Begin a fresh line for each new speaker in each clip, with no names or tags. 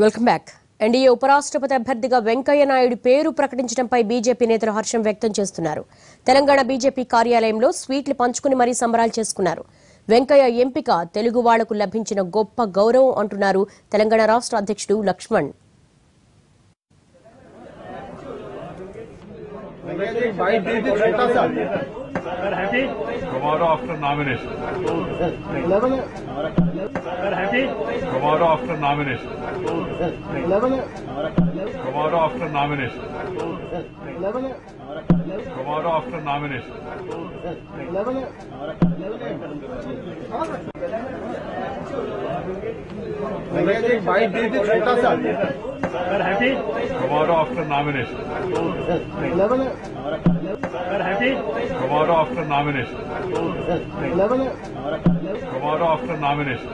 Welcome back. NDA ఉపరాష్ట్రపతి అభ్యర్థిగా వెంకయ్య నాయుడు పేరు ప్రకటించడంపై బీజేపీ నేతలు హర్షం వ్యక్తం చేస్తున్నారు. తెలంగాణ బీజేపీ కార్యాలయంలో స్వీట్లు పంచుకుని మరీ సంబరాలు చేసుకున్నారు. వెంకయ్య ఎంపిక తెలుగు వాళ్లకు లభించిన గొప్ప గౌరవం అంటున్నారు తెలంగాణ రాష్ట్ర అధ్యక్షుడు Laxman.
Tomorrow after nomination. Tomorrow after nomination. Tomorrow after nomination. Tomorrow after nomination. Tomorrow after nomination. Tomorrow after nomination. Tomorrow after nomination.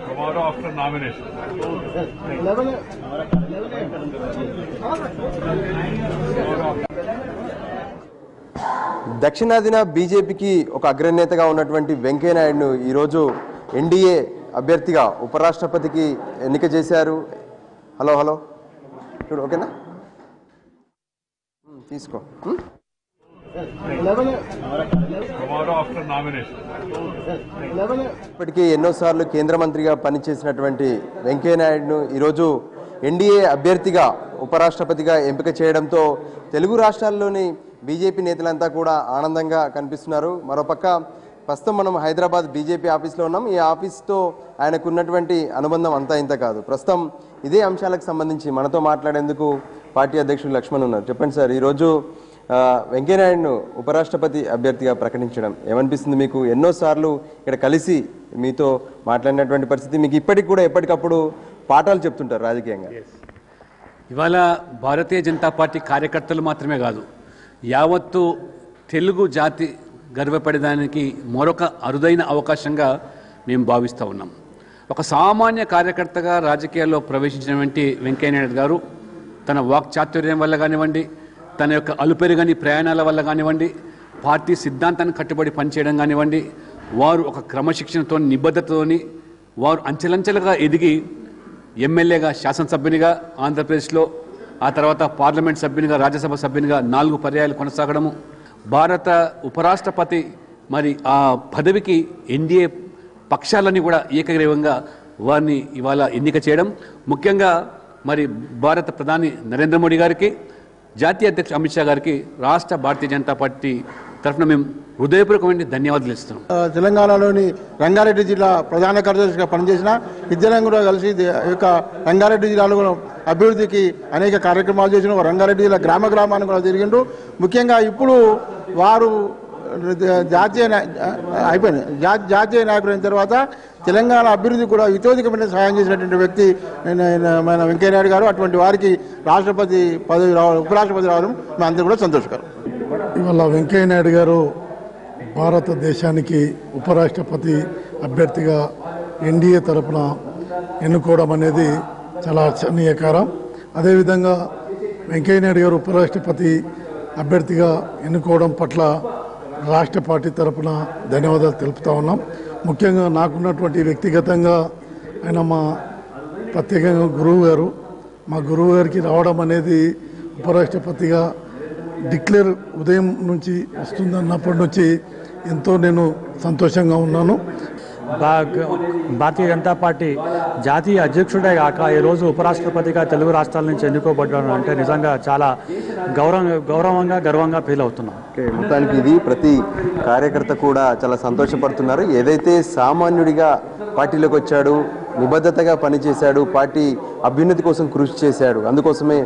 Tomorrow after nomination.
దక్షిణాదిన బీజేపీకి ఒక అగ్రనేతగా ఉన్నటువంటి వెంకయ్య నాయుడును ఈరోజు ఎన్డీఏ అభ్యర్థిగా ఉపరాష్ట్రపతికి ఎన్నిక చేశారు. హలో హలో చూడు, ఓకేనా, తీసుకో. ఇప్పటికీ ఎన్నోసార్లు కేంద్ర మంత్రిగా పనిచేసినటువంటి వెంకయ్య నాయుడును ఈరోజు ఎన్డీఏ అభ్యర్థిగా ఉపరాష్ట్రపతిగా ఎంపిక చేయడంతో తెలుగు రాష్ట్రాల్లోని బీజేపీ నేతలంతా కూడా ఆనందంగా కనిపిస్తున్నారు. మరోపక్క ప్రస్తుతం మనం హైదరాబాద్ బీజేపీ ఆఫీస్లో ఉన్నాం. ఈ ఆఫీస్తో ఆయనకున్నటువంటి అనుబంధం అంతా ఇంత కాదు. ప్రస్తుతం ఇదే అంశాలకు సంబంధించి మనతో మాట్లాడేందుకు పార్టీ అధ్యక్షుడు లక్ష్మణ్ ఉన్నారు. చెప్పండి సార్, ఈరోజు వెంకయ్యనాయుడును ఉపరాష్ట్రపతి అభ్యర్థిగా ప్రకటించడం ఏమనిపిస్తుంది మీకు? ఎన్నోసార్లు ఇక్కడ కలిసి మీతో మాట్లాడినటువంటి పరిస్థితి, మీకు ఇప్పటికి కూడా ఎప్పటికప్పుడు పాఠాలు చెప్తుంటారు రాజకీయంగా.
ఇవాళ భారతీయ జనతా పార్టీ కార్యకర్తలు మాత్రమే కాదు, యావత్తు తెలుగు జాతి గర్వపడేదానికి మరొక అరుదైన అవకాశంగా మేము భావిస్తూ ఉన్నాం. ఒక సామాన్య కార్యకర్తగా రాజకీయాల్లో ప్రవేశించినటువంటి వెంకయ్యనాయుడు గారు తన వాక్చాతుర్యం వల్ల కానివ్వండి, తన యొక్క అలుపెరుగని ప్రయాణాల వల్ల కానివ్వండి, పార్టీ సిద్ధాంతాన్ని కట్టుబడి పనిచేయడం కానివ్వండి, వారు ఒక క్రమశిక్షణతో నిబద్ధతతోని వారు అంచెలంచెలుగా ఎదిగి ఎమ్మెల్యేగా, శాసనసభ్యునిగా ఆంధ్రప్రదేశ్లో, ఆ తర్వాత పార్లమెంట్ సభ్యునిగా, రాజ్యసభ సభ్యునిగా 4 పర్యాయాలు కొనసాగడము, భారత ఉపరాష్ట్రపతి మరి ఆ పదవికి ఎన్డీఏ పక్షాలన్నీ కూడా ఏకగ్రీవంగా వారిని ఇవాళ ఎన్నిక చేయడం, ముఖ్యంగా మరి భారత ప్రధాని నరేంద్ర మోడీ గారికి, జాతీయ అధ్యక్షుడు అమిత్ షా గారికి రాష్ట్ర భారతీయ జనతా పార్టీ తరఫున మేము హృదయపూర్వకమైన ధన్యవాదాలు ఇస్తున్నాం.
తెలంగాణలోని రంగారెడ్డి జిల్లా ప్రధాన కార్యదర్శిగా పనిచేసిన ఇద్దరం కూడా కలిసి ఈ యొక్క రంగారెడ్డి జిల్లాలో అభివృద్ధికి అనేక కార్యక్రమాలు చేసిన రంగారెడ్డి జిల్లా గ్రామాన్ని కూడా తిరిగిండ్రు. ముఖ్యంగా ఇప్పుడు వారు జాతీయ నాయకుడు అయిన తర్వాత తెలంగాణ అభివృద్ధి కూడా ఇతోధికమైన సహాయం చేసినటువంటి వ్యక్తి మన వెంకయ్యనాయుడు గారు. అటువంటి వారికి రాష్ట్రపతి పదవి రావడం, ఉపరాష్ట్రపతి రావడం మేము అందరూ కూడా సంతోషకరం.
ఇవాళ వెంకయ్యనాయుడు గారు భారతదేశానికి ఉపరాష్ట్రపతి అభ్యర్థిగా ఎన్డీఏ తరఫున ఎన్నుకోవడం అనేది చాలా అర్చనీయకరం. అదేవిధంగా వెంకయ్యనాయుడు గారు ఉపరాష్ట్రపతి అభ్యర్థిగా ఎన్నుకోవడం పట్ల రాష్ట్ర పార్టీ తరఫున ధన్యవాదాలు తెలుపుతా ఉన్నాం. ముఖ్యంగా నాకున్నటువంటి వ్యక్తిగతంగా ఆయన మా ప్రత్యేకంగా గురువు గారు, మా గురువు గారికి రావడం అనేది ఉపరాష్ట్రపతిగా డిక్లేర్ ఉదయం నుంచి వస్తుందన్నప్పటి నుంచి ఎంతో నేను సంతోషంగా ఉన్నాను.
భారతీయ జనతా పార్టీ జాతీయ అధ్యక్షుడే కాక ఈరోజు ఉపరాష్ట్రపతిగా తెలుగు రాష్ట్రాల నుంచి ఎన్నుకోబడ్డాను అంటే నిజంగా చాలా గర్వంగా ఫీల్ అవుతున్నాం.
మొత్తానికి ఇది ప్రతి కార్యకర్త కూడా చాలా సంతోషపడుతున్నారు. ఏదైతే సామాన్యుడిగా పార్టీలోకి వచ్చాడు, నిబద్ధతగా పనిచేశాడు, పార్టీ అభ్యున్నతి కోసం కృషి చేశాడు, అందుకోసమే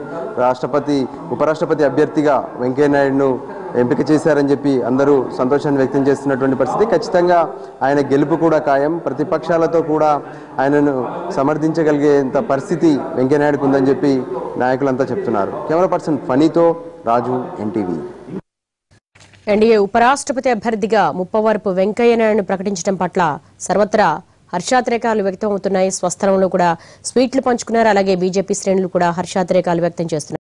ఉపరాష్ట్రపతి అభ్యర్థిగా వెంకయ్యనాయుడును ఎంపిక చేశారని చెప్పి అందరూ సంతోషాన్ని వ్యక్తం చేస్తున్నటువంటి పరిస్థితి. ఖచ్చితంగా ఆయన గెలుపు కూడా ఖాయం. ప్రతిపక్షాలతో కూడా ఆయనను సమర్థించగలిగేంత పరిస్థితి వెంకయ్యనాయుడుకు ఉందని చెప్పి నాయకులంతా చెప్తున్నారు. కెమెరా పర్సన్ ఫనీతో రాజు, ఎన్టీవీ.
ఎన్డీఏ ఉపరాష్ట్రపతి అభ్యర్థిగా ముప్పవరపు వెంకయ్యనాయుడును ప్రకటించడం పట్ల సర్వత్రా హర్షాతిరేకాలు వ్యక్తం అవుతున్నాయి. స్వస్థలంలో కూడా స్వీట్లు పంచుకున్నారు. అలాగే బీజేపీ శ్రేణులు కూడా హర్షాతిరేకాలు వ్యక్తం చేస్తున్నారు.